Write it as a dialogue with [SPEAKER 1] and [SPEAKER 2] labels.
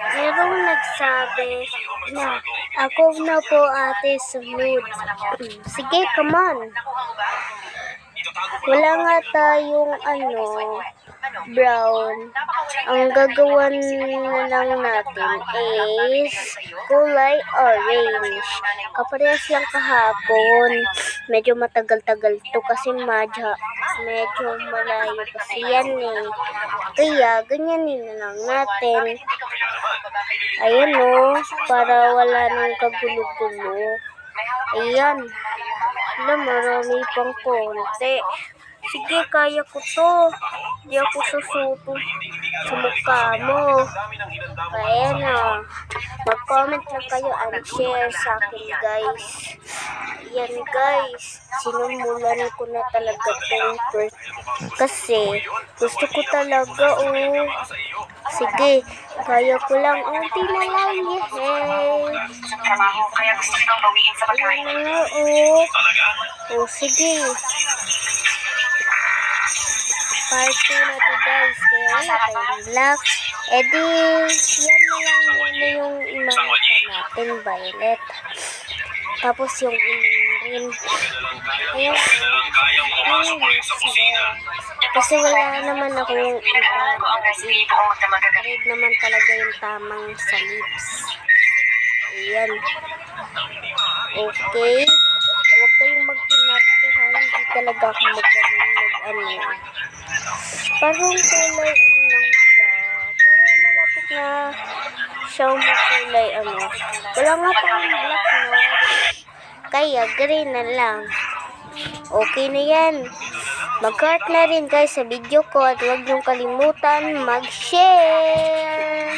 [SPEAKER 1] Merong nagsabi na ako na po ate sunod. Sige, come on. Wala nga tayong brown. Ang gagawan na lang natin is kulay orange. Kaparehas lang kahapon. Medyo matagal-tagal to kasi medyo malayo kasi yan eh. Kaya ganyanin na lang natin. Ayan o, para wala nang kagulo-gulo. Ayan. Marami pang konti. Sige, kaya ko to. Di ako susuto sa mukha mo. Ayan o. Mag-comment lang kayo and share sa akin, guys. Yan, guys. Sinumulan ko na talaga itong first. Kasi, gusto ko talaga, Sige, kaya ko lang. Unti na lang, yehey. Ayan na, sige. Part 2 na to, guys. Kaya wala tayong black. Edi, yan na lang muna yung imamata natin, violet. Tapos yung rin. Ayan. Kasi wala naman akong red naman talaga yung tamang sa lips. Ayan. Okay. Huwag kayong mag-inarte ha. Hindi talaga ako Parang kulay lang siya. Parang malapit na siyang kulay Wala nga tayong black na. Kaya green na lang. Okay na yan. Mag-heart na rin guys sa video ko at huwag niyong kalimutan mag-share.